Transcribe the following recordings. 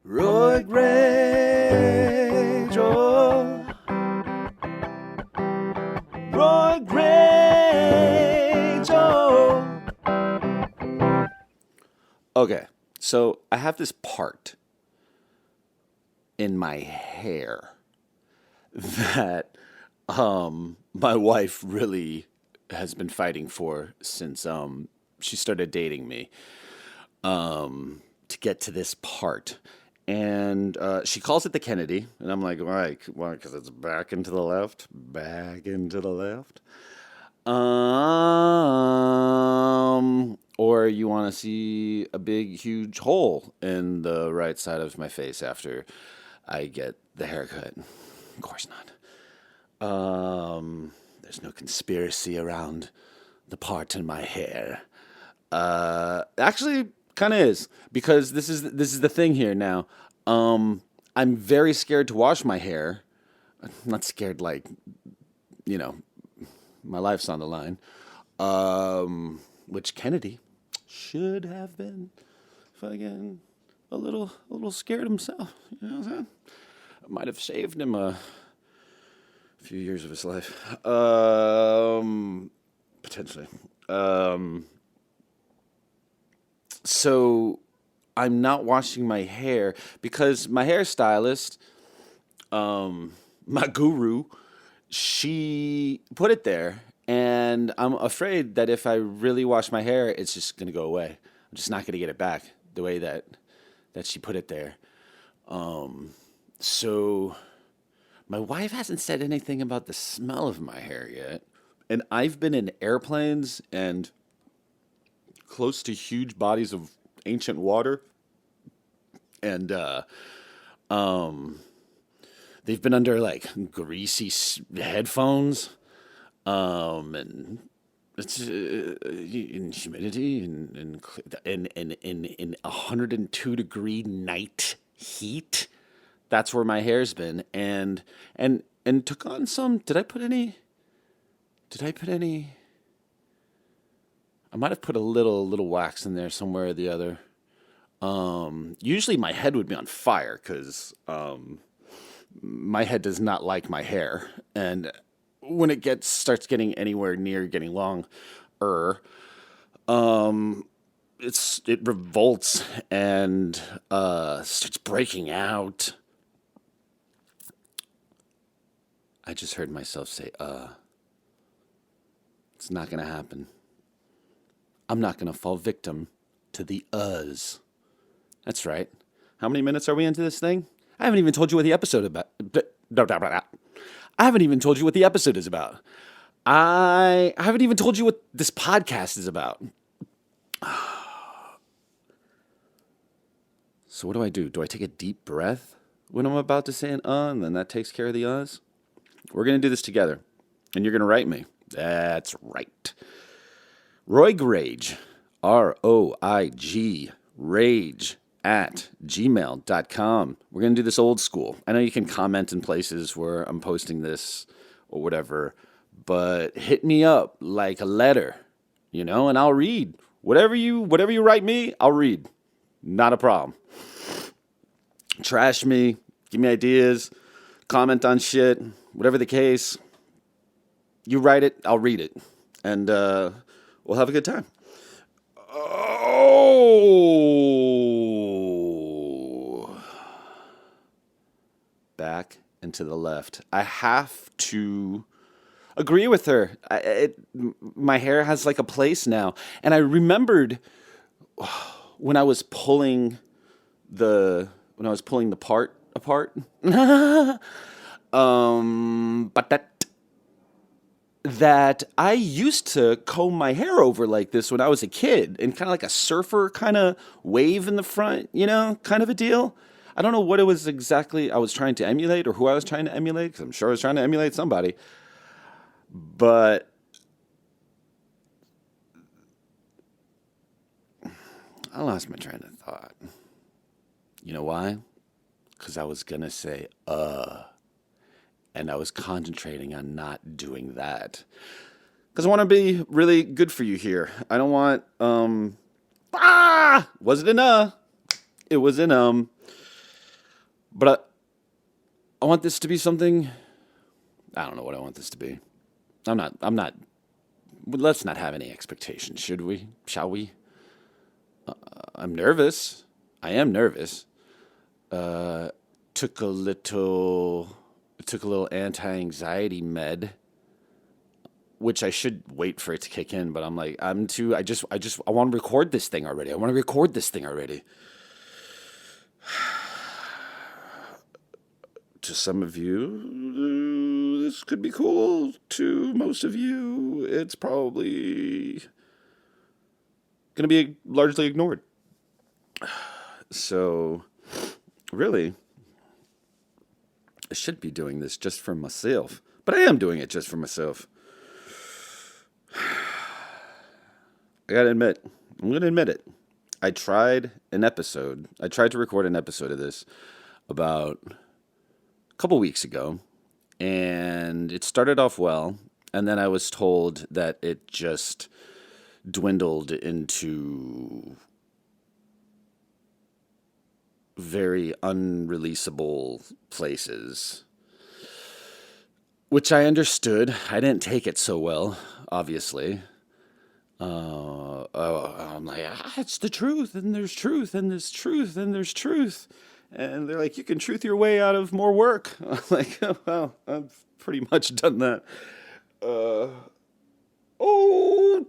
Roig Rage, oh. Roig Rage, oh. Okay, so I have this part in my hair that my wife really has been fighting for since she started dating me to get to this part. And she calls it the Kennedy, and I'm like, why? Why? Because it's back into the left, back into the left. Or you want to see a big, huge hole in the right side of my face after I get the haircut? Of course not. There's no conspiracy around the part in my hair. Actually, kind of is, because this is the thing here now. I'm very scared to wash my hair. I'm not scared like, my life's on the line. Which Kennedy should have been fucking a little scared himself. You know what I'm saying? I might have saved him a few years of his life. Potentially. So I'm not washing my hair because my hairstylist, my guru, she put it there, and I'm afraid that if I really wash my hair, it's just gonna go away. I'm just not gonna get it back the way that she put it there. So my wife hasn't said anything about the smell of my hair yet, and I've been in airplanes and close to huge bodies of ancient water, and they've been under like greasy headphones, and it's in humidity and in 102-degree night heat. That's where my hair's been, and took on some. Did I put any? I might have put a little wax in there somewhere or the other. Usually my head would be on fire because my head does not like my hair, and when it starts getting anywhere near getting long, it revolts and starts breaking out. I just heard myself say, It's not gonna happen. I'm not gonna fall victim to the uhs. That's right. How many minutes are we into this thing? I haven't even told you what the episode about. I haven't even told you what the episode is about. I haven't even told you what this podcast is about. So what do? Do I take a deep breath when I'm about to say an and then that takes care of the uhs? We're going to do this together, and you're going to write me. That's right. Roig Rage, ROIG, rage at gmail.com. We're going to do this old school. I know you can comment in places where I'm posting this or whatever, but hit me up like a letter, and I'll read. Whatever you write me, I'll read. Not a problem. Trash me, give me ideas, comment on shit, whatever the case. You write it, I'll read it, and we'll have a good time. Oh, back and to the left. I have to agree with her. My hair has like a place now, and I remembered when I was pulling the part apart. But that I used to comb my hair over like this when I was a kid, and kind of like a surfer kind of wave in the front, kind of a deal. I don't know what it was exactly I was trying to emulate or who I was trying to emulate, because I'm sure I was trying to emulate somebody. But I lost my train of thought. You know why? Because I was going to say, and I was concentrating on not doing that. Because I want to be really good for you here. I don't want, was it an It was an But I want this to be something. I don't know what I want this to be. I'm not. Let's not have any expectations, should we? Shall we? I'm nervous. I am nervous. Uh, took a little. Took a little anti-anxiety med, which I should wait for it to kick in. But I'm like, I'm too. I want to record this thing already. I want to record this thing already. To some of you, this could be cool. To most of you, it's probably going to be largely ignored. So, really, I should be doing this just for myself. But I am doing it just for myself. I gotta admit, I'm going to admit it. I tried to record an episode of this about a couple weeks ago, and it started off well, and then I was told that it just dwindled into very unreleasable places, which I understood. I didn't take it so well, obviously. I'm like, it's the truth, and there's truth, and there's truth, and there's truth. And they're like, you can truth your way out of more work. I'm like, oh, well, I've pretty much done that. Oh,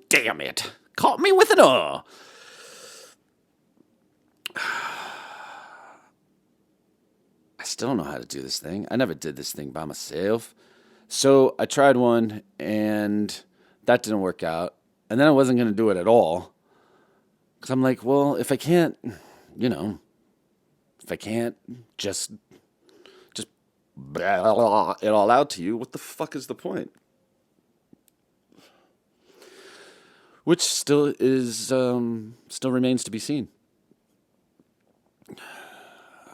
damn it. Caught me with an I still don't know how to do this thing. I never did this thing by myself. So I tried one, and that didn't work out. And then I wasn't going to do it at all. Because I'm like, well, if I can't, if I can't just blah it all out to you, what the fuck is the point? Which still remains to be seen.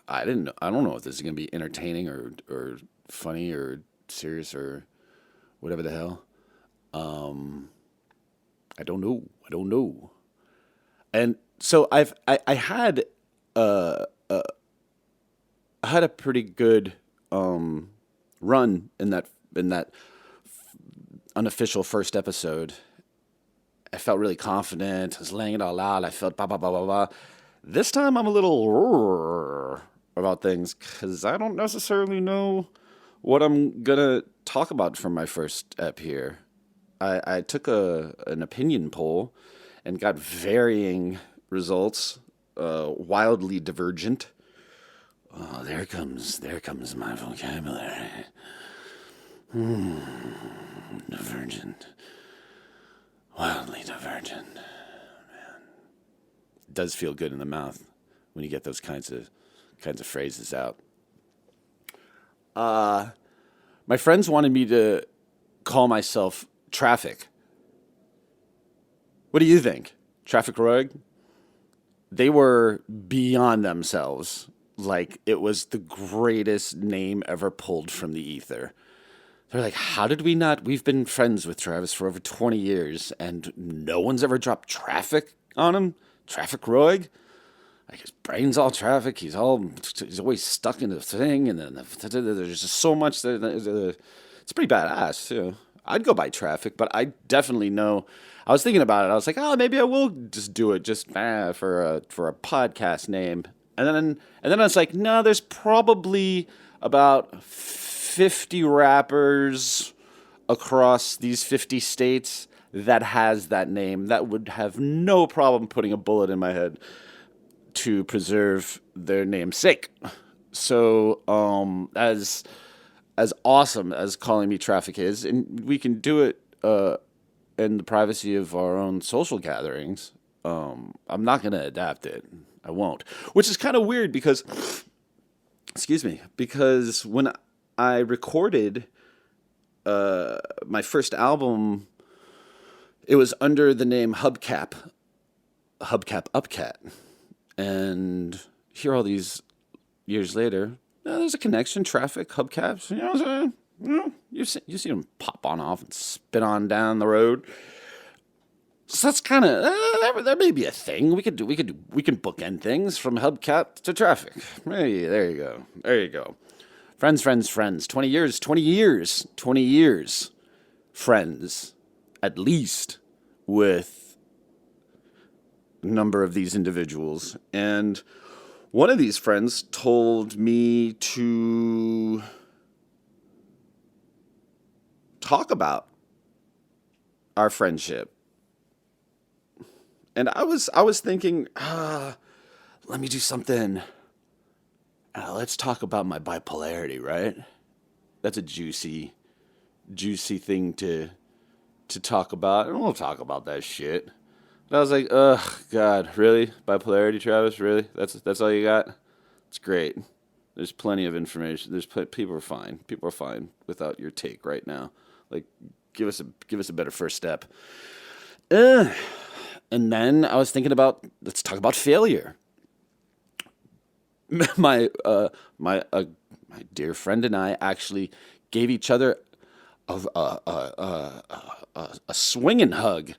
I don't know if this is going to be entertaining or funny or serious or whatever the hell. I don't know. And so I had a pretty good run in that unofficial first episode. I felt really confident. I was laying it all out. I felt blah blah blah blah blah. This time I'm a little about things because I don't necessarily know what I'm gonna talk about from my first ep here. I took an opinion poll and got varying results, wildly divergent. Oh, there comes my vocabulary. Divergent. Wildly divergent. Man. It does feel good in the mouth when you get those kinds of phrases out. My friends wanted me to call myself Traffic. What do you think? Traffic Roig? They were beyond themselves. Like it was the greatest name ever pulled from the ether. They're like, how did we not? We've been friends with Travis for over 20 years and no one's ever dropped Traffic on him? Traffic Roig? Like his brain's all traffic. He's always stuck in the thing. And then there's just so much. It's pretty badass too. I'd go by Traffic, but I definitely know. I was thinking about it. I was like, oh, maybe I will just do it just for a podcast name. And then I was like, no, there's probably about 50 rappers across these 50 states that has that name that would have no problem putting a bullet in my head to preserve their namesake. So, as awesome as calling me Traffic is, and we can do it in the privacy of our own social gatherings, I'm not going to adapt it. I won't. Which is kind of weird because when I recorded my first album, it was under the name Hubcap Upcat. And here all these years later, there's a connection, Traffic, Hubcaps, you know what I'm saying? You see them pop on off and spin on down the road. So that's kind of that may be a thing we can bookend things from hubcap to traffic. Hey, there you go, there you go. Friends. 20 years, 20 years, 20 years. Friends, at least with a number of these individuals, and one of these friends told me to talk about our friendship. And I was thinking, let me do something. Let's talk about my bipolarity, right? That's a juicy thing to talk about, and we'll talk about that shit. And I was like, ugh, God, really? Bipolarity, Travis? Really? That's all you got? It's great. There's plenty of information. People are fine. People are fine without your take right now. Like, give us a better first step. And then I was thinking about, let's talk about failure. My dear friend and I actually gave each other a swinging hug,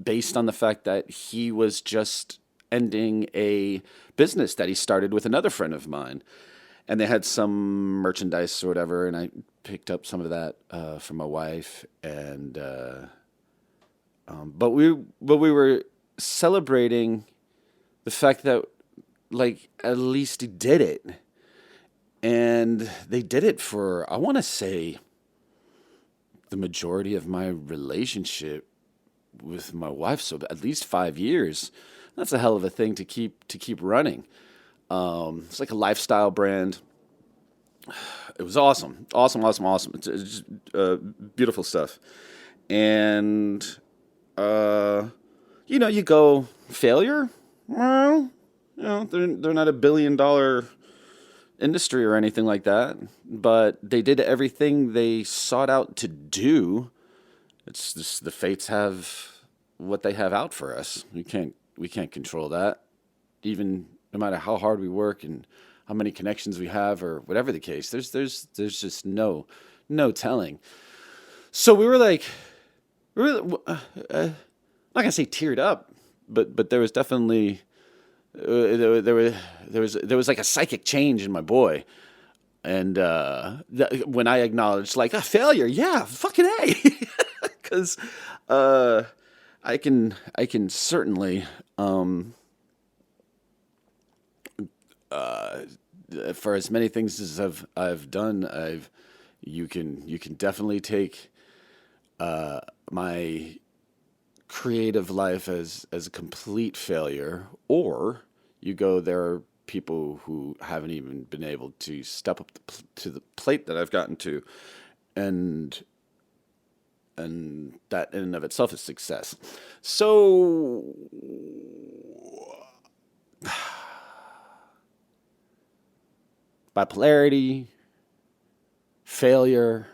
based on the fact that he was just ending a business that he started with another friend of mine, and they had some merchandise or whatever, and I picked up some of that for my wife, and but we were celebrating the fact that, like, at least he did it. And they did it for, I want to say, the majority of my relationship with my wife, so at least 5 years. That's a hell of a thing to keep running. It's like a lifestyle brand. It was awesome. It's just, beautiful stuff. And you go failure. Well, they're not $1 billion industry or anything like that, but they did everything they sought out to do. It's just the fates have what they have out for us. We can't control that, even no matter how hard we work and how many connections we have or whatever the case. There's just no telling. So we were like, I'm not gonna say teared up, but there was definitely there was like a psychic change in my boy, and when I acknowledged, like, a failure, yeah, fucking A, because I can certainly for as many things as I've done, you can definitely take my creative life as a complete failure, or you go, there are people who haven't even been able to step up to the plate that I've gotten to, and that in and of itself is success. So bipolarity, failure,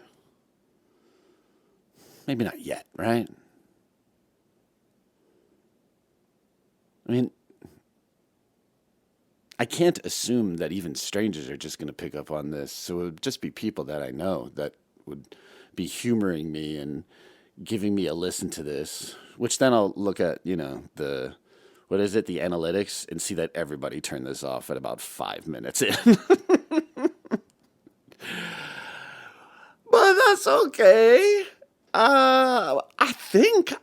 maybe not yet, right? I mean, I can't assume that even strangers are just going to pick up on this. So it would just be people that I know that would be humoring me and giving me a listen to this, which then I'll look at, the analytics, and see that everybody turned this off at about 5 minutes in. But that's okay. I think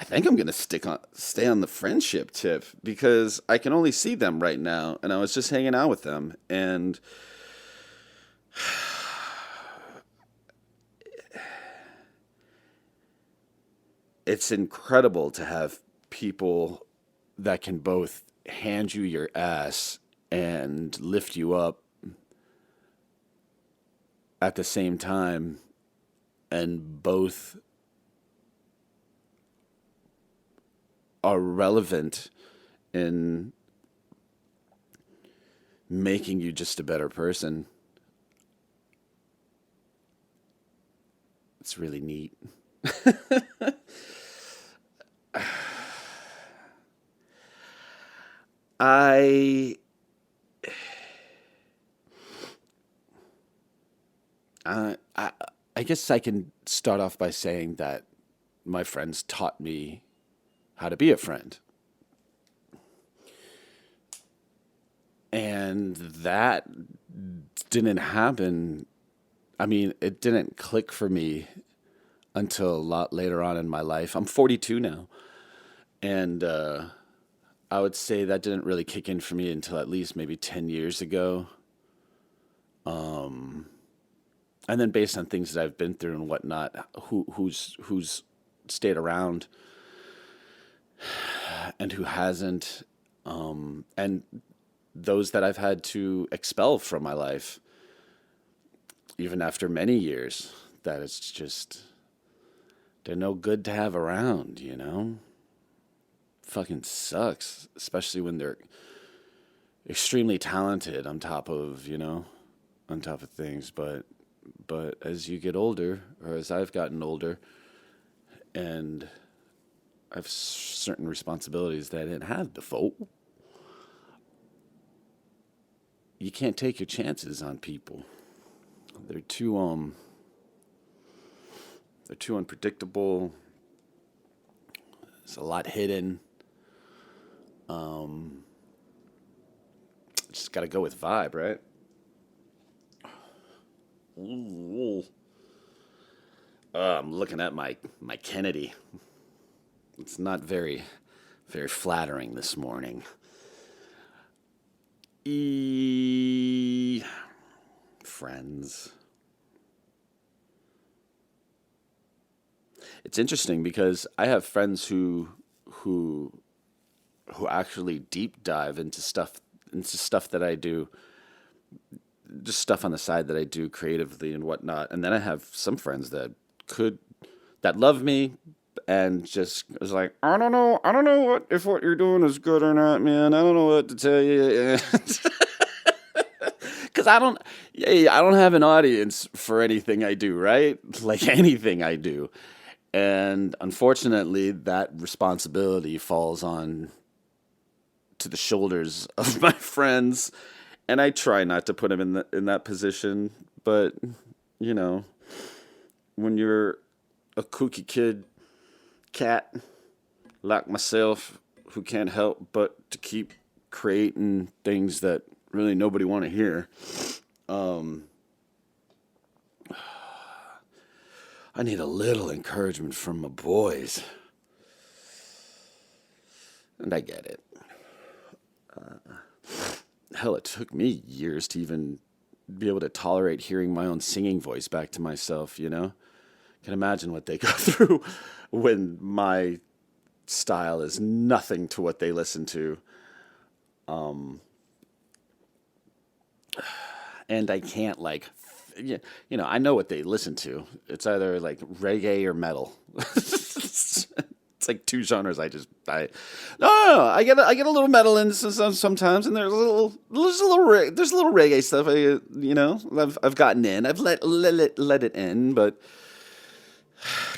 I'm gonna stay on the friendship tip, because I can only see them right now, and I was just hanging out with them, and it's incredible to have people that can both hand you your ass and lift you up at the same time, and both are relevant in making you just a better person. It's really neat. I I guess I can start off by saying that my friends taught me how to be a friend. And that didn't happen. I mean, it didn't click for me until a lot later on in my life. I'm 42 now. And I would say that didn't really kick in for me until at least maybe 10 years ago. And then based on things that I've been through and whatnot, who's stayed around and who hasn't, and those that I've had to expel from my life, even after many years, that it's just, they're no good to have around, you know? Fucking sucks, especially when they're extremely talented on top of things. But as you get older, or as I've gotten older, and I have certain responsibilities that I didn't have before, you can't take your chances on people. They're too unpredictable. There's a lot hidden. Just got to go with vibe, right? Ooh. I'm looking at my Kennedy. It's not very, very flattering this morning. Friends. It's interesting because I have friends who actually deep dive into stuff that I do, just stuff on the side that I do creatively and whatnot. And then I have some friends that love me and just is like, I don't know if what you're doing is good or not, man. I don't know what to tell you. Because I don't have an audience for anything I do, right? Like anything I do. And unfortunately, that responsibility falls on to the shoulders of my friends, and I try not to put them in that position. But you know, when you're a kooky cat like myself, who can't help but to keep creating things that really nobody want to hear, I need a little encouragement from my boys, and I get it. Hell, it took me years to even be able to tolerate hearing my own singing voice back to myself, you know? Can imagine what they go through when my style is nothing to what they listen to. And I can't I know what they listen to. It's either like reggae or metal. It's like two genres. I get a little metal in sometimes, and there's a little reggae stuff. I've gotten in. I've let it in, but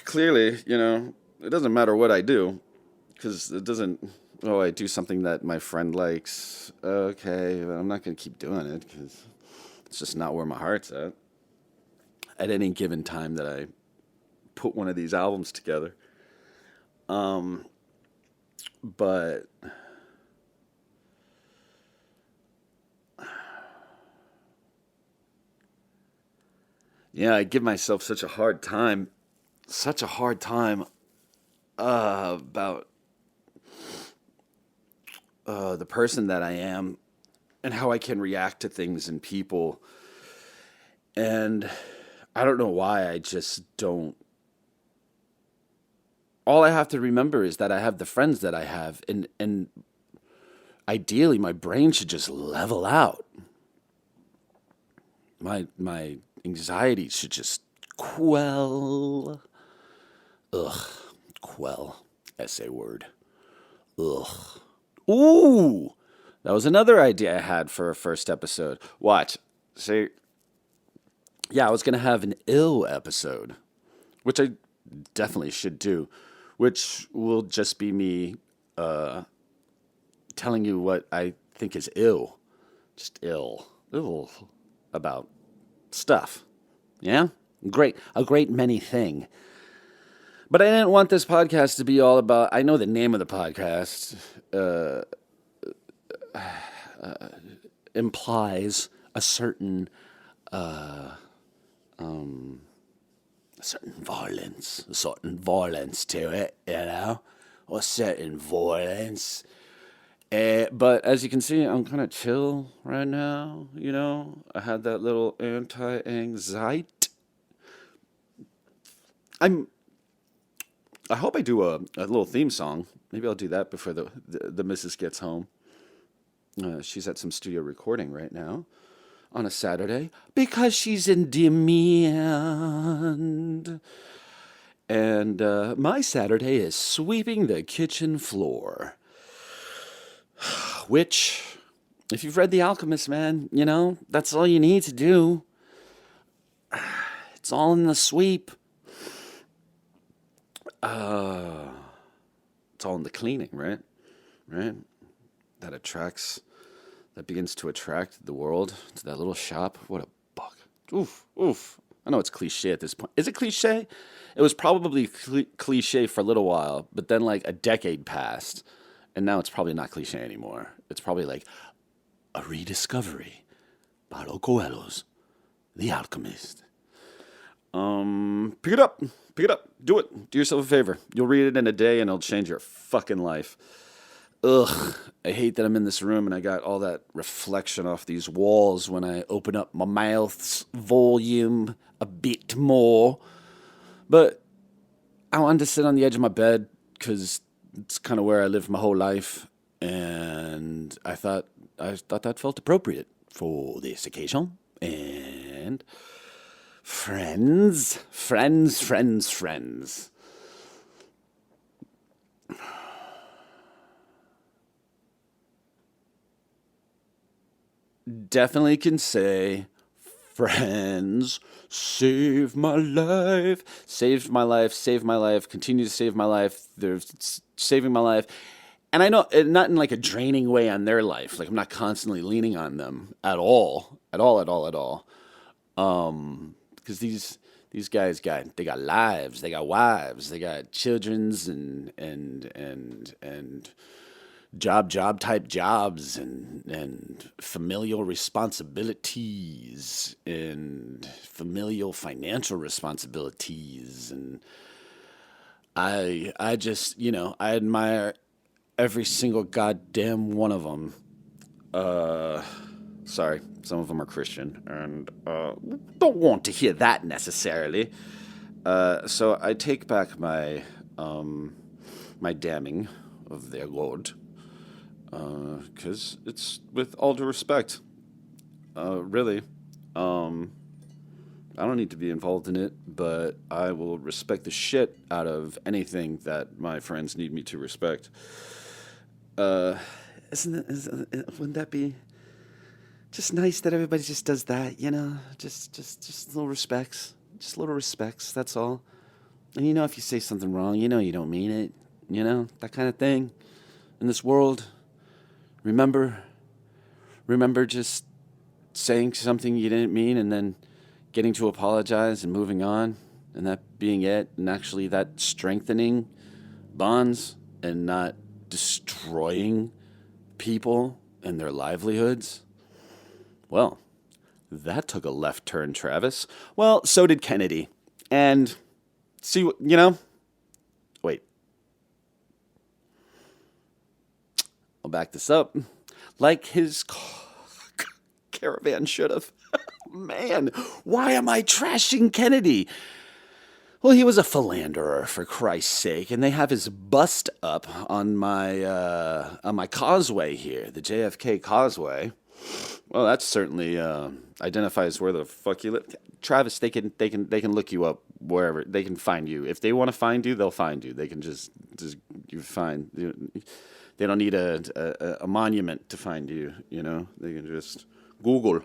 clearly, it doesn't matter what I do, because it doesn't. Oh, I do something that my friend likes. Okay, but I'm not gonna keep doing it because it's just not where my heart's at. At any given time that I put one of these albums together. But yeah, I give myself such a hard time about the person that I am and how I can react to things and people. And I don't know why, I just don't. All I have to remember is that I have the friends that I have, and ideally my brain should just level out. My anxiety should just quell. Quell. Essay word. Ugh. Ooh! That was another idea I had for a first episode. Watch. See, yeah, I was going to have an ill episode, which I definitely should do, which will just be me telling you what I think is ill. Just ill about stuff. Yeah? A great many thing. But I didn't want this podcast to be all about. I know the name of the podcast implies a certain violence to it, a certain violence. But as you can see, I'm kind of chill right now. I had that little anti-anxiety. I hope I do a little theme song. Maybe I'll do that before the missus gets home. She's at some studio recording right now on a Saturday because she's in demand. And my Saturday is sweeping the kitchen floor. Which, if you've read The Alchemist, man, that's all you need to do. It's all in the sweep. It's all in the cleaning, right? Right? That begins to attract the world to that little shop. What a buck. Oof, oof. I know it's cliche at this point. Is it cliche? It was probably cliche for a little while, but then like a decade passed, and now it's probably not cliche anymore. It's probably like a rediscovery. Paulo Coelho's The Alchemist. Pick it up. Do it. Do yourself a favor. You'll read it in a day and it'll change your fucking life. Ugh. I hate that I'm in this room and I got all that reflection off these walls when I open up my mouth's volume a bit more. But I wanted to sit on the edge of my bed because it's kind of where I lived my whole life. And I thought that felt appropriate for this occasion. And friends. Definitely can say friends saved my life, continue to save my life. They're saving my life. And I know, not in like a draining way on their life. Like I'm not constantly leaning on them at all. Because these guys they got lives, they got wives, they got children's and job type jobs and familial responsibilities and familial financial responsibilities, and I just I admire every single goddamn one of them. Sorry, some of them are Christian, and don't want to hear that necessarily. So I take back my my damning of their Lord, because it's with all due respect. Really, I don't need to be involved in it, but I will respect the shit out of anything that my friends need me to respect. Wouldn't that be just nice that everybody just does that, just little respects, that's all. And if you say something wrong, you don't mean it, that kind of thing. In this world, remember just saying something you didn't mean and then getting to apologize and moving on, and that being it, and actually that strengthening bonds and not destroying people and their livelihoods. Well, that took a left turn, Travis. Well, so did Kennedy. And see what, wait. I'll back this up. Like his caravan should have. Man, why am I trashing Kennedy? Well, he was a philanderer, for Christ's sake, and they have his bust up on my causeway here, the JFK Causeway. Well, that certainly identifies where the fuck you live. Travis, they can look you up wherever. They can find you. If they want to find you, they'll find you. They can just you find. They don't need a monument to find you. They can just Google.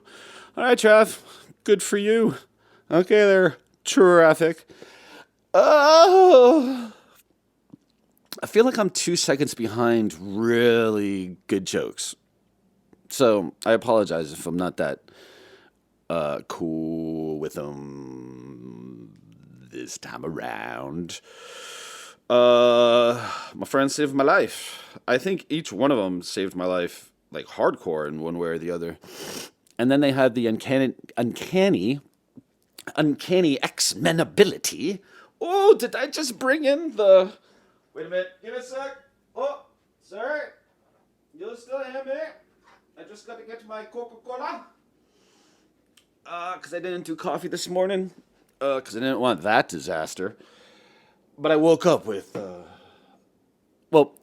All right, Trav. Good for you. Okay, there. Traffic. Oh, I feel like I'm 2 seconds behind really good jokes. So I apologize if I'm not that cool with them this time around. My friend saved my life. I think each one of them saved my life, like hardcore in one way or the other. And then they had the uncanny X-Men ability. Oh, did I just bring in the... Wait a minute, give me a sec. Oh, sorry. You still hear me? I just got to get my Coca-Cola. Because I didn't do coffee this morning. Because I didn't want that disaster. But I woke up with...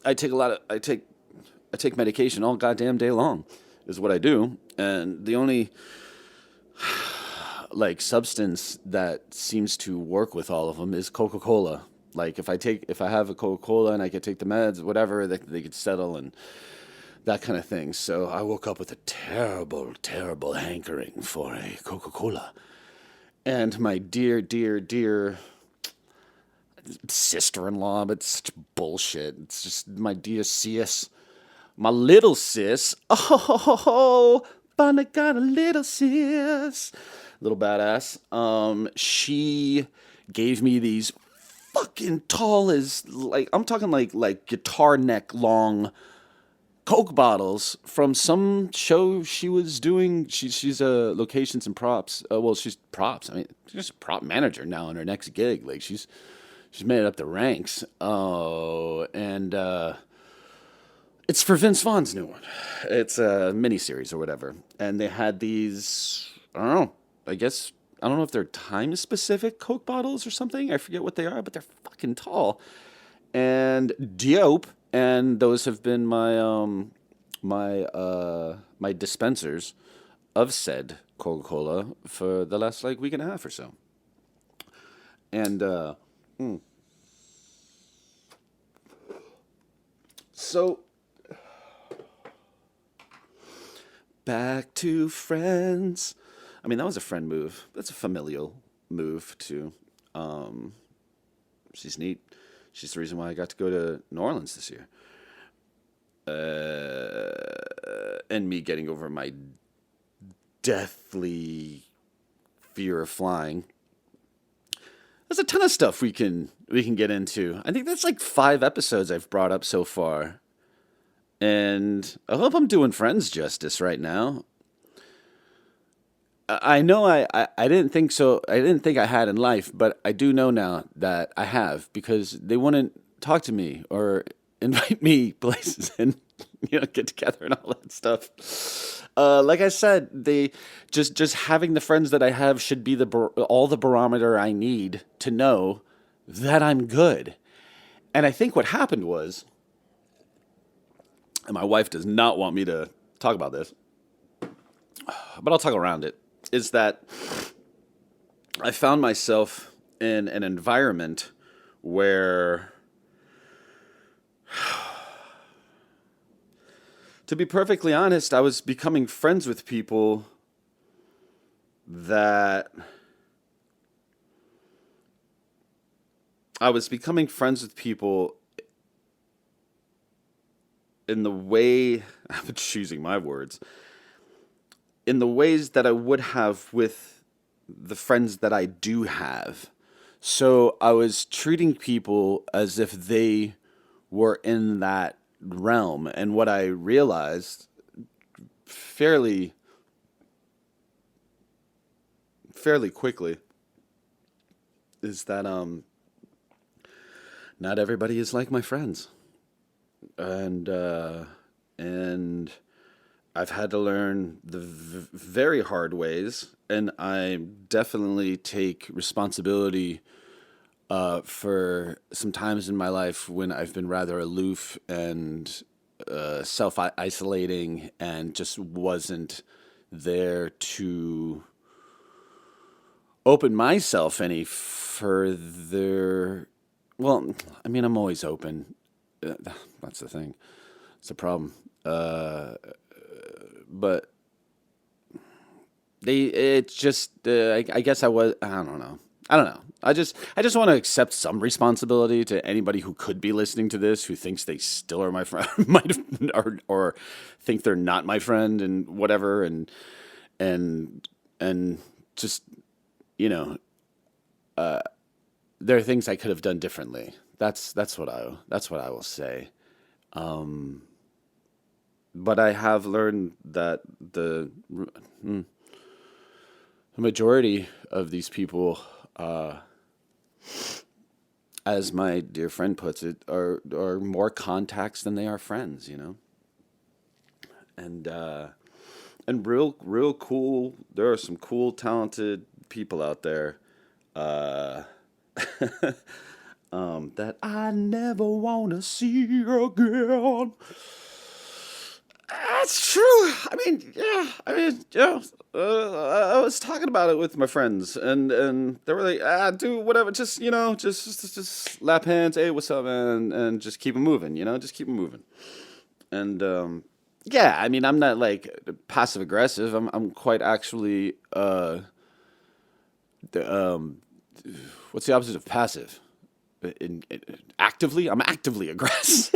I take medication all goddamn day long, is what I do. And the only like substance that seems to work with all of them is Coca-Cola. Like if I have a Coca-Cola and I could take the meds, whatever, they could settle and that kind of thing. So I woke up with a terrible, terrible hankering for a Coca-Cola. And my dear, dear, dear sister-in-law, but it's such bullshit. It's just my dear sis. My little sis. Oh, finally got a little sis. Little badass. She gave me these fucking tall as, like, I'm talking like guitar neck long Coke bottles from some show she was doing. She's locations and props. She's props. I mean, she's a prop manager now on her next gig. Like she's made it up the ranks. Oh, and it's for Vince Vaughn's new one. It's a miniseries or whatever. And they had these, I don't know, I don't know if they're time specific Coke bottles or something. I forget what they are, but they're fucking tall and dope. And those have been my my dispensers of said Coca-Cola for the last like week and a half or so. And so back to Friends. I mean, that was a friend move. That's a familial move too. She's neat. She's the reason why I got to go to New Orleans this year. And me getting over my deathly fear of flying. There's a ton of stuff we can get into. I think that's like 5 episodes I've brought up so far. And I hope I'm doing Friends justice right now. I know I didn't think so. I didn't think I had in life, but I do know now that I have because they wouldn't talk to me or invite me places and get together and all that stuff. Like I said, they just having the friends that I have should be all the barometer I need to know that I'm good. And I think what happened was, and my wife does not want me to talk about this, but I'll talk around it. Is that I found myself in an environment where, to be perfectly honest, I was becoming friends with people that in the way, I'm choosing my words, in the ways that I would have with the friends that I do have. So I was treating people as if they were in that realm. And what I realized fairly quickly is that not everybody is like my friends. And I've had to learn the very hard ways, and I definitely take responsibility for some times in my life when I've been rather aloof and self-isolating and just wasn't there to open myself any further. Well, I mean, I'm always open. That's the thing. It's the problem. But I guess I don't know. I just want to accept some responsibility to anybody who could be listening to this, who thinks they still are my friend, or think they're not my friend and whatever. And just, there are things I could have done differently. That's what I will say. But I have learned that the majority of these people, as my dear friend puts it, are more contacts than they are friends. And real cool. There are some cool, talented people out there. Uh, that I never wanna see again. That's true. I mean, yeah. I was talking about it with my friends, and they were like, dude, whatever. Just just lap hands. Hey, what's up, man? And just keep it moving. Just keep it moving. And yeah, I mean, I'm not like passive aggressive. I'm quite actually the what's the opposite of passive? Actively, I'm actively aggressive.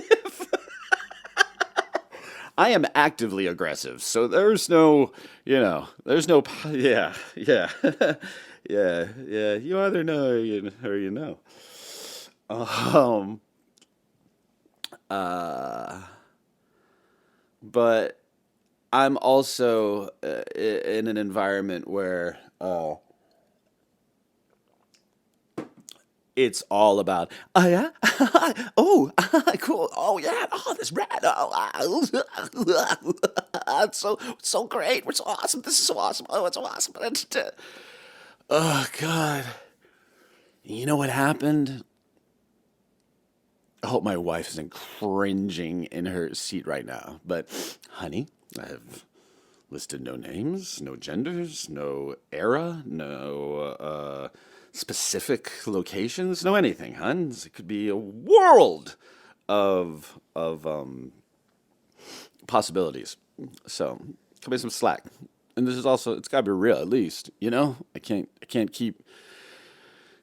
I am actively aggressive. So yeah, yeah, yeah. You either know or you know. Um, uh, but I'm also in an environment where it's all about, oh yeah, oh cool, oh yeah, oh that's rad, it's so great, we're so awesome, this is so awesome, oh it's so awesome, oh god, you know what happened? I hope my wife isn't cringing in her seat right now, but honey, I have listed no names, no genders, no era, no specific locations, no anything, hun. It could be a world of possibilities. So, cut me some slack. And this is also, it's got to be real at least, I can't keep,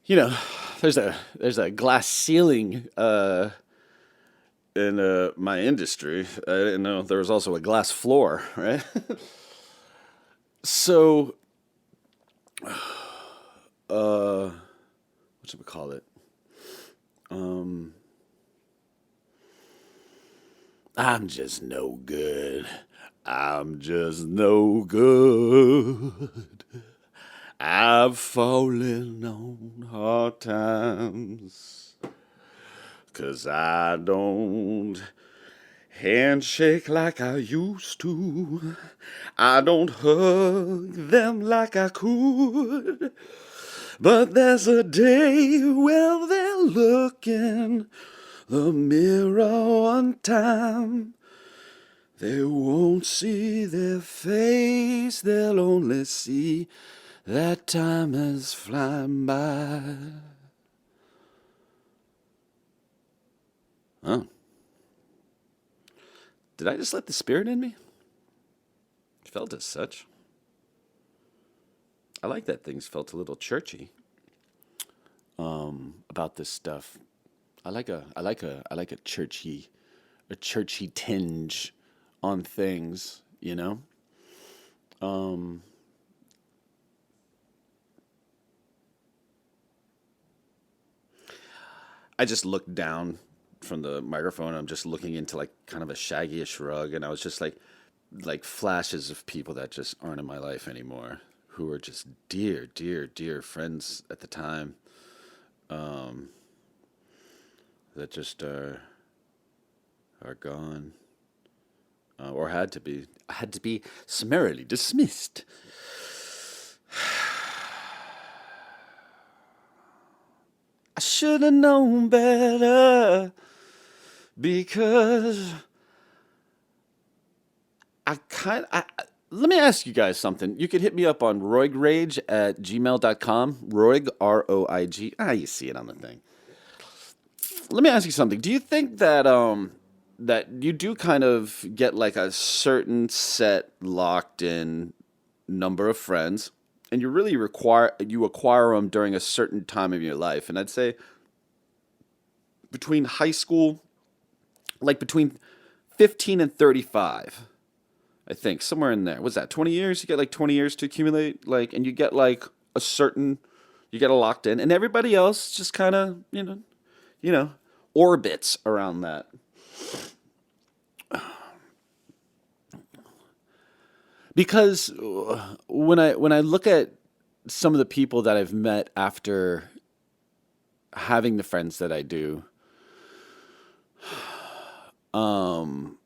you know, there's a glass ceiling in my industry. I didn't know there was also a glass floor, right? So, what should we call it? Um, I'm just no good. I'm just no good. I've fallen on hard times. 'Cause I don't handshake like I used to. I don't hug them like I could. But there's a day when they'll look in the mirror one time. They won't see their face, they'll only see that time is flying by. Oh, did I just let the spirit in me? It felt as such. I like that things felt a little churchy about this stuff. I like a churchy tinge on things. Um, I just looked down from the microphone. I'm just looking into like kind of a shaggy-ish rug, and I was just like flashes of people that just aren't in my life anymore, who were just dear, dear, dear friends at the time, um, that just are gone, or had to be summarily dismissed. I should have known better because let me ask you guys something. You could hit me up on roigrage@gmail.com. Roig, Roig. You see it on the thing. Let me ask you something. Do you think that you do kind of get like a certain set locked in number of friends, and you acquire them during a certain time of your life? And I'd say between high school, like between 15 and 35. I think somewhere in there. What's that? 20 years? You get like 20 years to accumulate, like, and you get like a certain You get locked in, and everybody else just kind of, you know, orbits around that. Because when I look at some of the people that I've met after having the friends that I do, um,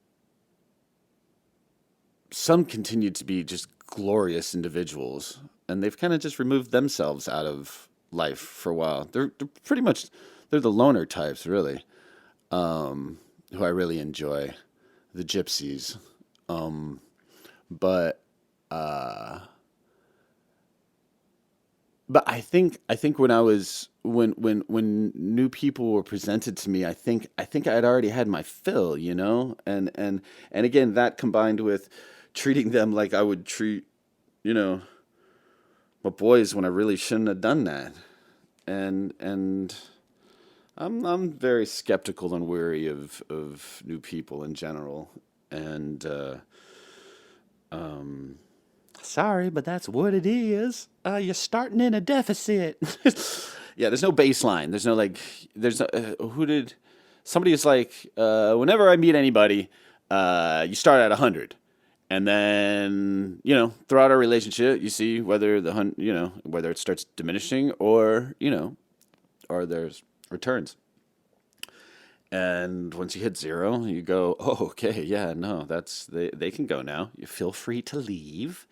some continue to be just glorious individuals, and they've kind of just removed themselves out of life for a while. They're pretty much they're the loner types, really, who I really enjoy, the gypsies. Um, but uh, but I think when new people were presented to me, I think I had already had my fill, and again that combined with treating them like I would treat, you know, my boys when I really shouldn't have done that, and I'm very skeptical and wary of new people in general, and um, sorry, but that's what it is. You're starting in a deficit. Yeah, there's no baseline. There's no like. There's no, who did somebody is like. Whenever I meet anybody, you start at 100, and then throughout our relationship, you see whether whether it starts diminishing or there's returns. And once you hit zero, you go, oh, okay, yeah, no, they can go now. You feel free to leave.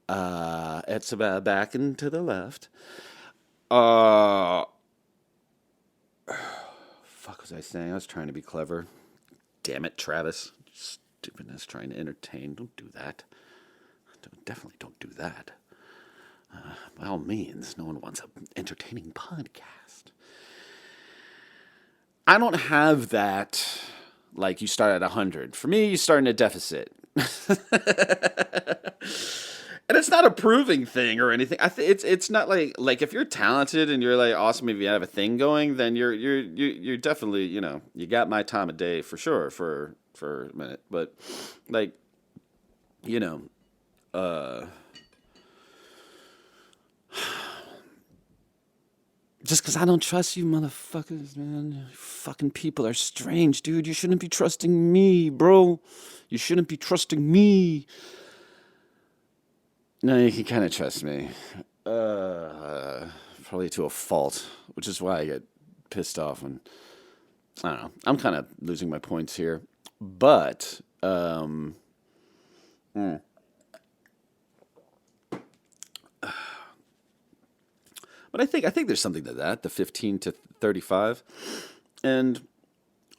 It's about back and to the left. Uh, fuck was I saying? I was trying to be clever. Damn it, Travis. Stupidness, trying to entertain. Don't do that. Definitely don't do that. By all means, no one wants an entertaining podcast. I don't have that. Like you start at 100. For me, you start in a deficit. And it's not a proving thing or anything. It's not like if you're talented and you're like awesome, if you have a thing going, then you're definitely you got my time of day for sure for a minute. But like you know uh just because I don't trust you motherfuckers, man. You fucking people are strange, dude. You shouldn't be trusting me, bro. You shouldn't be trusting me. No, you can kind of trust me. Probably to a fault, which is why I get pissed off when I don't know. I'm kind of losing my points here, but mm, but I think there's something to that. The 15 to 35, and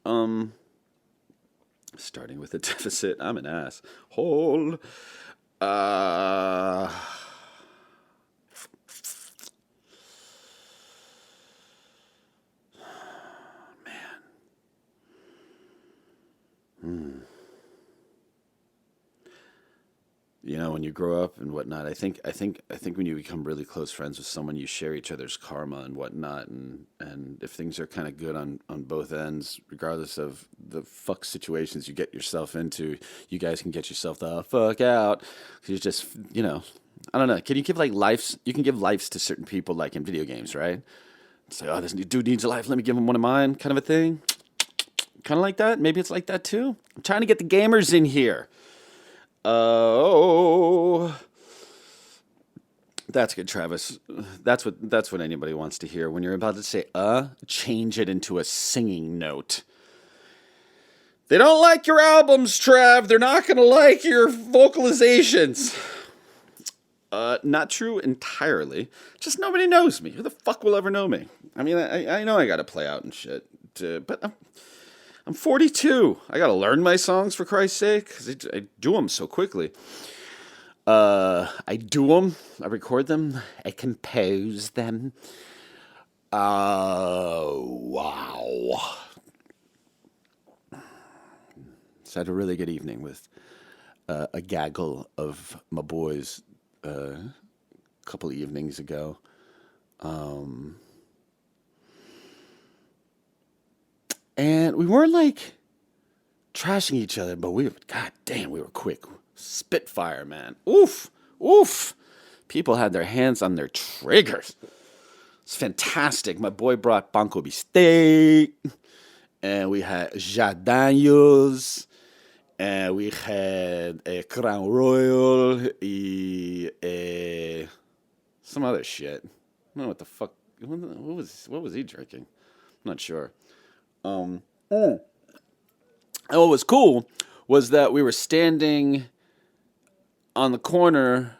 um, starting with a deficit. I'm an ass. Hold. Uh, hmm. When you grow up and whatnot, I think when you become really close friends with someone, you share each other's karma and whatnot, and if things are kind of good on both ends, regardless of the fuck situations you get yourself into, you guys can get yourself the fuck out. You just, I don't know. Can you give like lives? You can give lives to certain people, like in video games, right? It's like, oh, this dude needs a life. Let me give him one of mine, kind of a thing. Kind of like that. Maybe it's like that too. I'm trying to get the gamers in here. Oh, that's good, Travis. That's what anybody wants to hear. When you're about to say change it into a singing note. They don't like your albums, Trav. They're not gonna like your vocalizations. Not true entirely. Just nobody knows me. Who the fuck will ever know me? I mean, I know I gotta play out and shit, but I'm 42. I gotta learn my songs for Christ's sake, because I do them so quickly. I do them. I record them. I compose them. Wow. So I had a really good evening with a gaggle of my boys a couple of evenings ago. Um, and we weren't like trashing each other, but god damn, we were quick. Spitfire, man. Oof. People had their hands on their triggers. It's fantastic. My boy brought Banco Bistec, and we had Jardinhos, and we had a Crown Royal, some other shit. I don't know what the fuck. What was he drinking? I'm not sure. And what was cool was that we were standing on the corner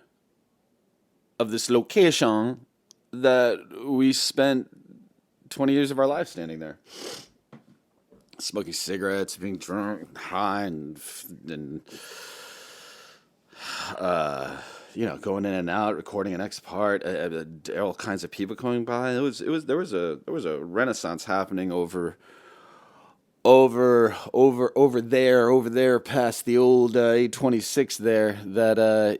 of this location that we spent 20 years of our life standing there. Smoking cigarettes, being drunk, high, and going in and out, recording an X part, all kinds of people coming by. There was a renaissance happening over there past the old 826 there that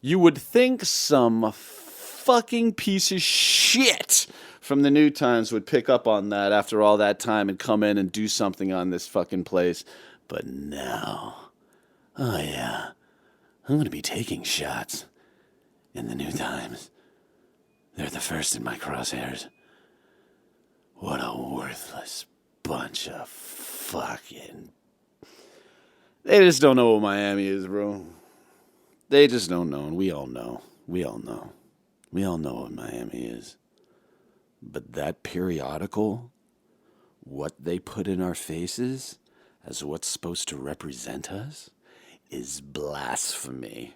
you would think some fucking piece of shit from the New Times would pick up on that after all that time and come in and do something on this fucking place. But no. Oh yeah. I'm going to be taking shots in the New Times. They're the first in my crosshairs. What a worthless bunch of fucking... They just don't know what Miami is, bro. They just don't know, and we all know. We all know what Miami is. But that periodical, what they put in our faces as what's supposed to represent us, is blasphemy.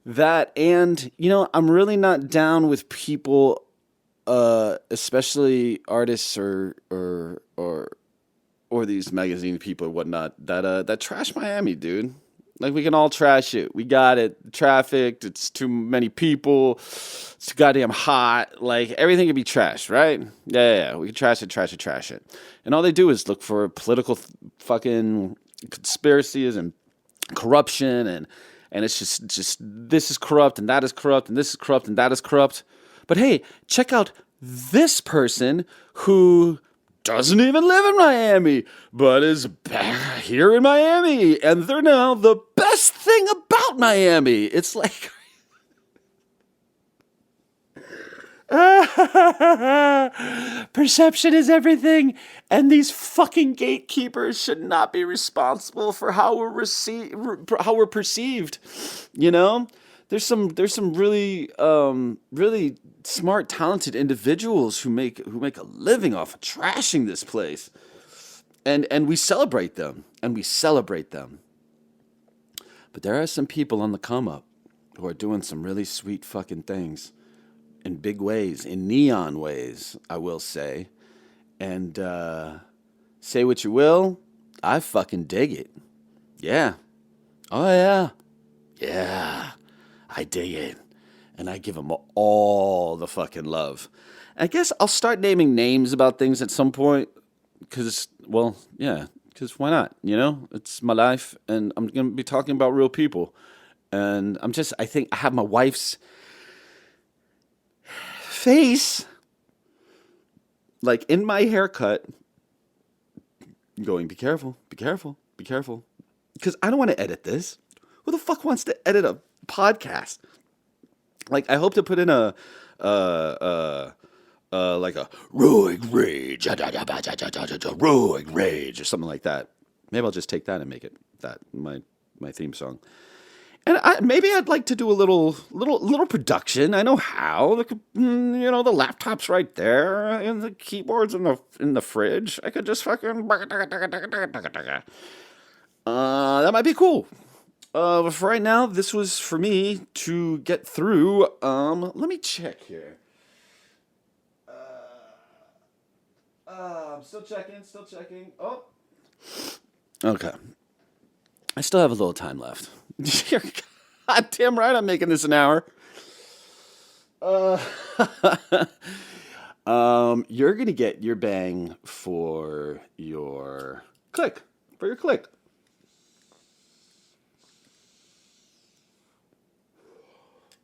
That, and, I'm really not down with people, especially artists or these magazine people or whatnot, that trash Miami, dude. Like, we can all trash it. We got it. Trafficked. It's too many people. It's too goddamn hot. Like, everything can be trashed, right? Yeah. We can trash it. And all they do is look for political fucking conspiracies and corruption. And it's just this is corrupt and that is corrupt and this is corrupt and that is corrupt. But hey, check out this person who doesn't even live in Miami, but is back here in Miami, and they're now the best thing about Miami. It's like... Perception is everything, and these fucking gatekeepers should not be responsible for how we're perceived. There's some really really smart, talented individuals who make a living off of trashing this place, and we celebrate them, But there are some people on the come up who are doing some really sweet fucking things in big ways, in neon ways, I will say. And say what you will, I fucking dig it. Yeah. Oh yeah. Yeah. I dig it. And I give them all the fucking love. I guess I'll start naming names about things at some point. Because why not? It's my life. And I'm going to be talking about real people. And I think I have my wife's face, like, in my haircut, going, be careful. Because I don't want to edit this. Who the fuck wants to edit a podcast? Like, I hope to put in like a Roig Rage, Roig Rage, or something like that. Maybe I'll just take that and make it that my theme song. And maybe I'd like to do a little production. I know how. The laptop's right there, and the keyboard's in the fridge. I could just fucking that might be cool. But for right now, this was for me to get through. Let me check here. I'm still checking. Oh. Okay. I still have a little time left. You're goddamn right I'm making this an hour. You're going to get your bang for your click.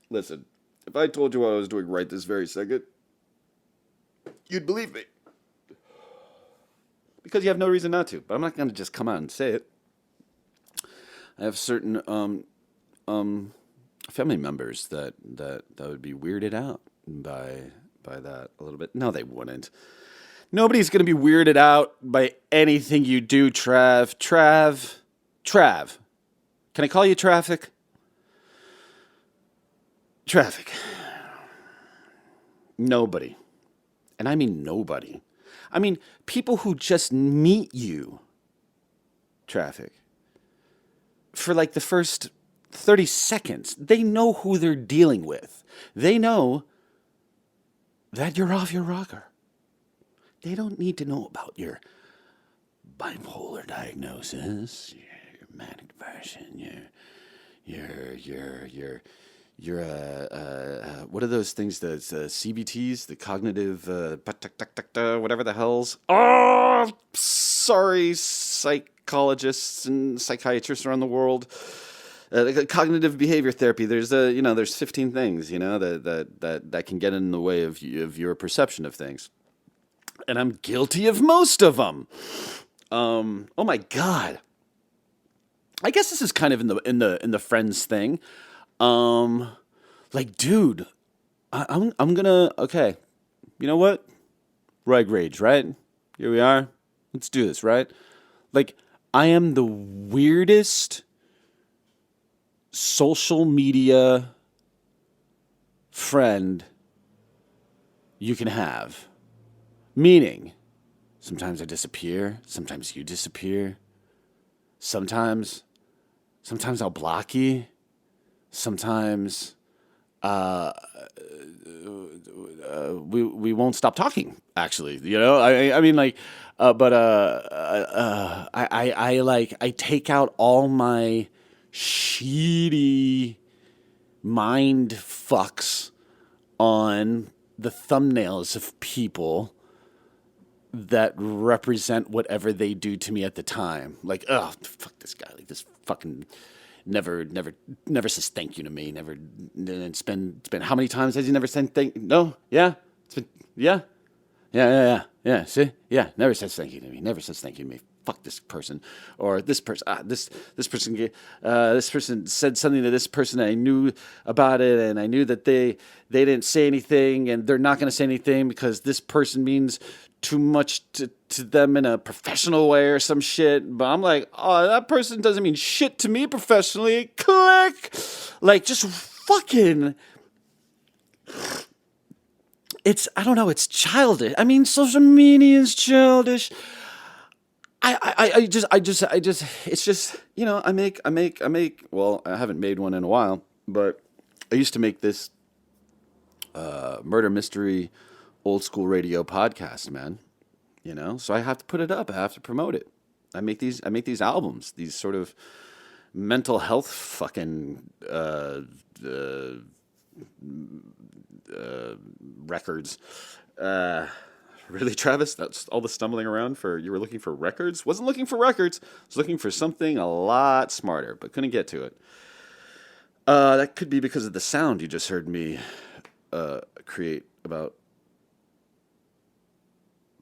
Listen, if I told you what I was doing right this very second, you'd believe me. Because you have no reason not to. But I'm not going to just come out and say it. I have certain family members that would be weirded out by by that a little bit. No, they wouldn't. Nobody's going to be weirded out by anything you do, Trav. Trav. Can I call you Traffic? Traffic. Nobody. And I mean nobody. I mean people who just meet you, Traffic, for like the first 30 seconds. They know who they're dealing with. They know that you're off your rocker. They don't need to know about your bipolar diagnosis, your manic depression, your what are those things? The CBTs, the cognitive, whatever the hell's. Oh, sorry, psychologists and psychiatrists around the world. Cognitive behavior therapy. There's 15 things, that can get in the way of your perception of things. And I'm guilty of most of them. Oh my God. I guess this is kind of in the friends thing. Dude, I'm gonna, okay. You know what? Roig Rage, right? Here we are. Let's do this, right? Like, I am the weirdest social media friend you can have. Meaning, sometimes I disappear, sometimes you disappear, sometimes I'll block you, sometimes we won't stop talking. Actually, I take out all my shitty mind fucks on the thumbnails of people that represent whatever they do to me at the time. Like, oh, fuck this guy. Like, this fucking never says thank you to me. Never spend. How many times has he never said thank? No, yeah, yeah. See, yeah, never says thank you to me. Never says thank you to me. Fuck this person, or this person. This person said something to this person. And I knew about it, and I knew that they didn't say anything, and they're not going to say anything because this person means too much to them in a professional way or some shit. But I'm like, oh, that person doesn't mean shit to me professionally. Click, like, just fucking. I don't know. It's childish. I mean, social media is childish. I just, it's just, I make, well, I haven't made one in a while, but I used to make this, murder mystery, old school radio podcast, man, so I have to put it up. I have to promote it. I make these albums, these sort of mental health fucking, records, Really, Travis? That's all the stumbling around for you were looking for records? Wasn't looking for records. Was looking for something a lot smarter, but couldn't get to it. That could be because of the sound you just heard me create about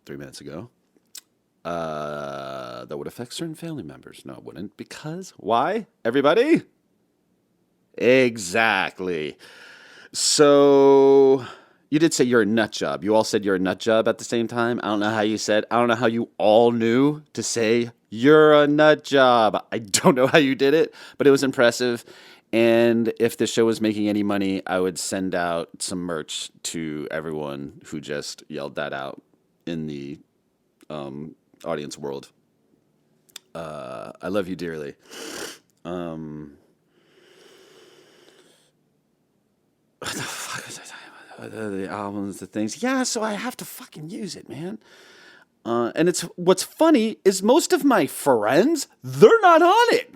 3 minutes ago. That would affect certain family members. No, it wouldn't. Because why? Everybody? Exactly. So you did say you're a nut job. You all said you're a nut job at the same time. I don't know how you said. I don't know how you all knew to say you're a nut job. I don't know how you did it, but it was impressive. And if the show was making any money, I would send out some merch to everyone who just yelled that out in the audience world. I love you dearly. What the fuck was I talking about? The albums, the things. Yeah, so I have to fucking use it, man. And it's what's funny is most of my friends, they're not on it.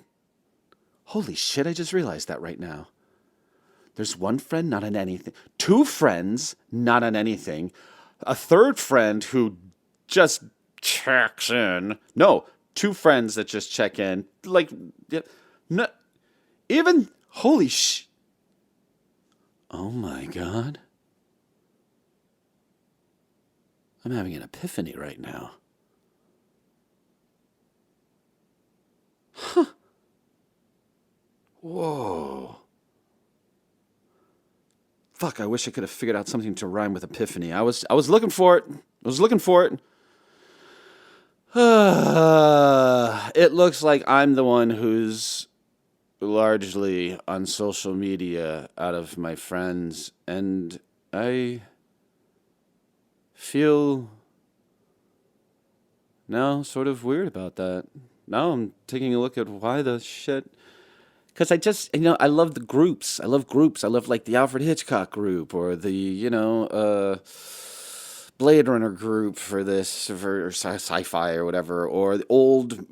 Holy shit, I just realized that right now. There's one friend not on anything. 2 friends not on anything. A third friend who just checks in. No, 2 friends that just check in. Like, no, even, holy shit. Oh my God. I'm having an epiphany right now. Huh. Whoa. Fuck, I wish I could have figured out something to rhyme with epiphany. I was looking for it. I was looking for it. It looks like I'm the one who's largely on social media out of my friends, and I feel now sort of weird about that. Now I'm taking a look at why the shit. Because I love the groups. I love groups. I love like the Alfred Hitchcock group or the, Blade Runner group for this, for sci-fi or whatever, or the old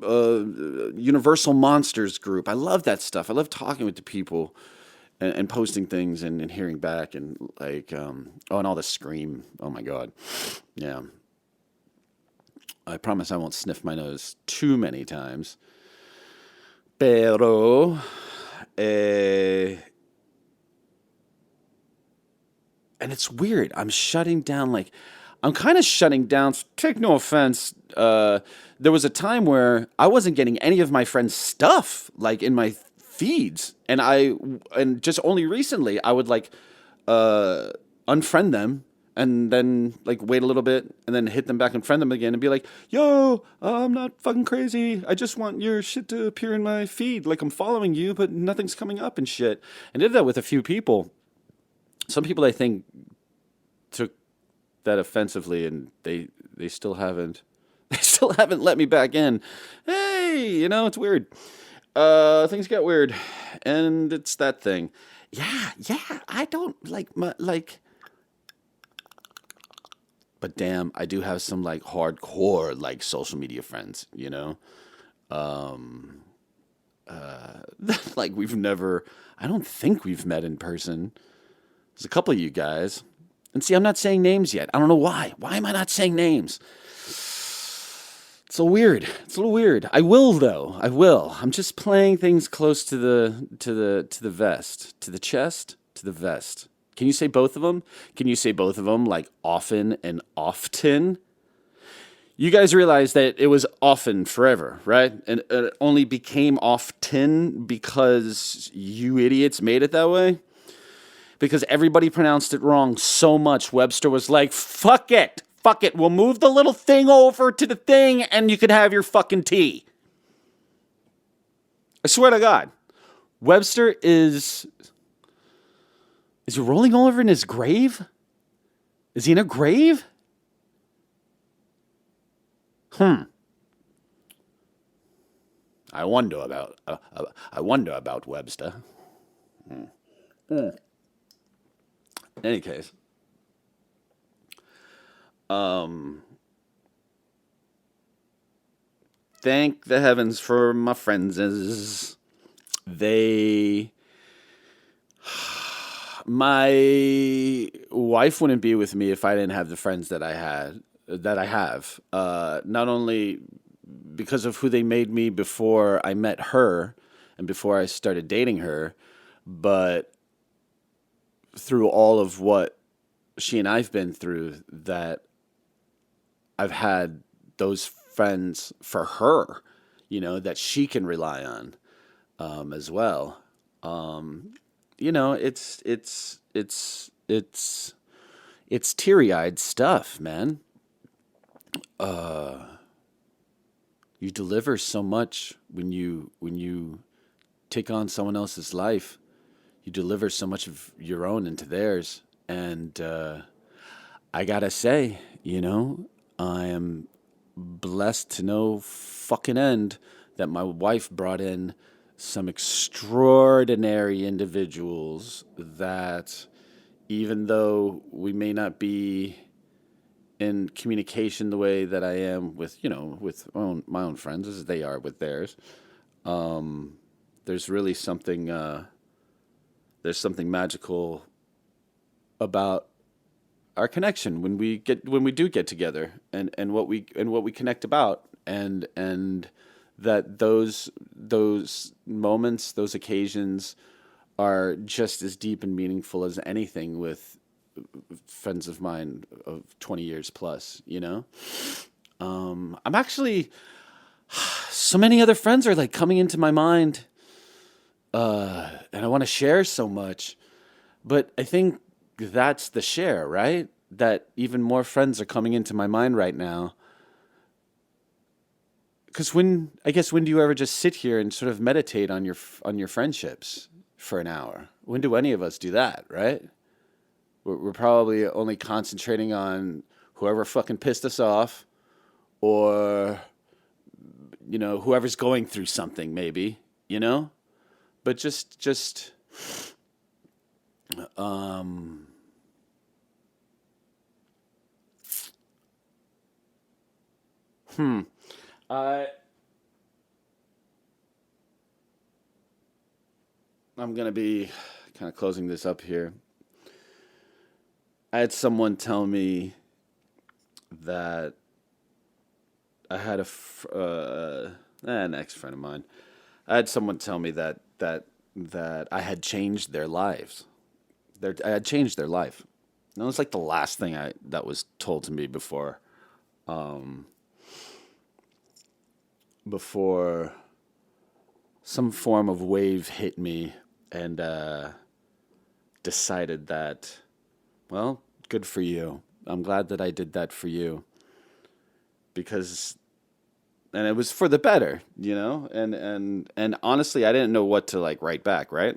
Universal Monsters group. I love that stuff. I love talking with the people and posting things and hearing back and like, and all the Scream. Oh my God. Yeah. I promise I won't sniff my nose too many times. Pero, and it's weird. I'm kind of shutting down. Take no offense. There was a time where I wasn't getting any of my friends' stuff like in my feeds, and just only recently I would like unfriend them and then like wait a little bit and then hit them back and friend them again and be like, yo, I'm not fucking crazy. I just want your shit to appear in my feed. Like I'm following you, but nothing's coming up and shit. And did that with a few people. Some people I think took that offensively and they still haven't let me back in. Hey, it's weird. Things get weird. And it's that thing. Yeah, I don't but damn, I do have some like hardcore like social media friends, like I don't think we've met in person. There's a couple of you guys. And see, I'm not saying names yet. I don't know why. Why am I not saying names? It's a little weird. I will though. I will. I'm just playing things close to the vest, to the chest, to the vest. Can you say both of them? Can you say both of them like often and often? You guys realize that it was often forever, right? And it only became often because you idiots made it that way? Because everybody pronounced it wrong so much, Webster was like, fuck it. We'll move the little thing over to the thing and you can have your fucking tea. I swear to God. Webster is he rolling over in his grave? Is he in a grave? I wonder about Webster. In any case, thank the heavens for my friends. My wife wouldn't be with me if I didn't have the friends that I have. Not only because of who they made me before I met her and before I started dating her, but through all of what she and I've been through, that I've had those friends for her, that she can rely on, as well. It's teary-eyed stuff, man. You deliver so much when you take on someone else's life. You deliver so much of your own into theirs. And I gotta say, I am blessed to no fucking end that my wife brought in some extraordinary individuals that, even though we may not be in communication the way that I am with, with my own friends as they are with theirs, there's really something magical about our connection when we do get together and what we connect about, and that those moments, those occasions are just as deep and meaningful as anything with friends of mine of 20 years plus, I'm actually, so many other friends are like coming into my mind, and I want to share so much, but I think that's the share, right? That even more friends are coming into my mind right now. Because when do you ever just sit here and sort of meditate on your friendships for an hour? When do any of us do that, right? We're probably only concentrating on whoever fucking pissed us off, or whoever's going through something, maybe, but just um hmm I I'm gonna be kind of closing this up here. I had someone tell me that I had an ex friend of mine. I had someone tell me that I had changed their lives. I had changed their life. And that was like the last thing I that was told to me um, before some form of wave hit me, and decided that, well, good for you. I'm glad that I did that for you, because and it was for the better, and honestly, I didn't know what to like write back, right?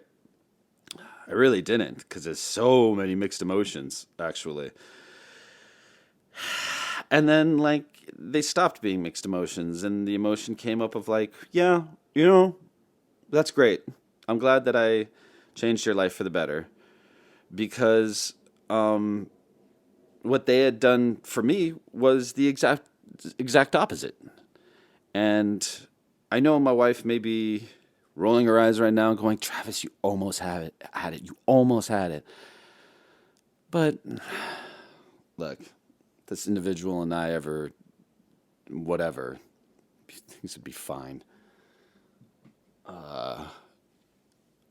I really didn't, because there's so many mixed emotions, actually. And then, like, they stopped being mixed emotions, and the emotion came up of like, yeah, that's great. I'm glad that I changed your life for the better, because um, what they had done for me was the exact opposite. And I know my wife may be rolling her eyes right now, going, "Travis, you almost had it. You almost had it." But look, this individual and I ever, whatever, things would be fine. I'm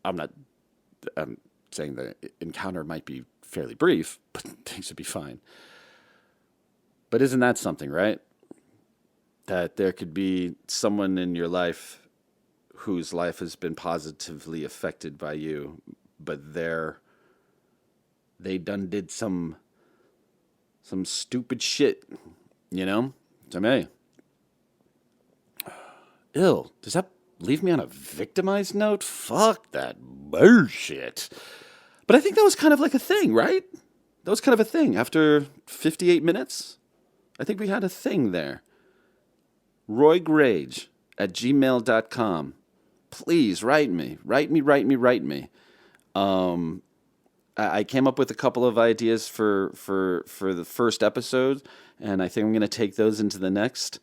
not. I'm saying the encounter might be fairly brief, but things would be fine. But isn't that something, right? That there could be someone in your life whose life has been positively affected by you, but they done did some stupid shit, you know? So, hey, ill. Does that leave me on a victimized note? Fuck that bullshit. But I think that was kind of like a thing, right? That was kind of a thing. After 58 minutes, I think we had a thing there. Roig Rage at gmail.com. Please write me. Write me, write me, write me. Um, I came up with a couple of ideas for the first episode, and I think I'm going to take those into the next.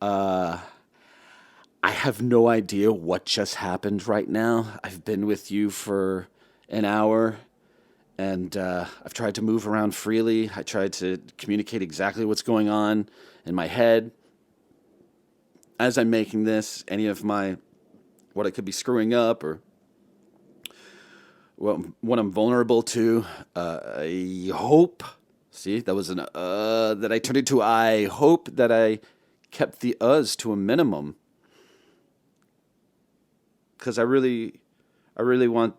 Uh, I have no idea what just happened right now. I've been with you for an hour, and I've tried to move around freely. I tried to communicate exactly what's going on in my head as I'm making this. Any of my what I could be screwing up, or what I'm vulnerable to. I hope. See, that was an that I turned into. I hope that I kept the us to a minimum, because I really want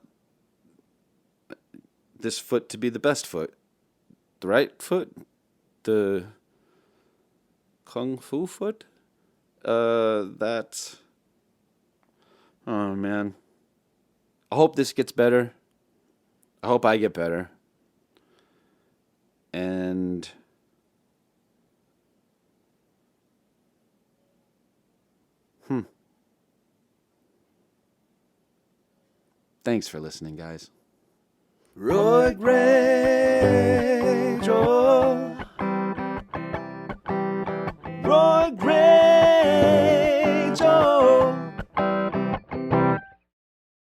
this foot to be the best foot, the right foot, the kung fu foot. That's. Oh man. I hope this gets better. I hope I get better. And thanks for listening, guys. Roig Rage, oh, Roig Rage.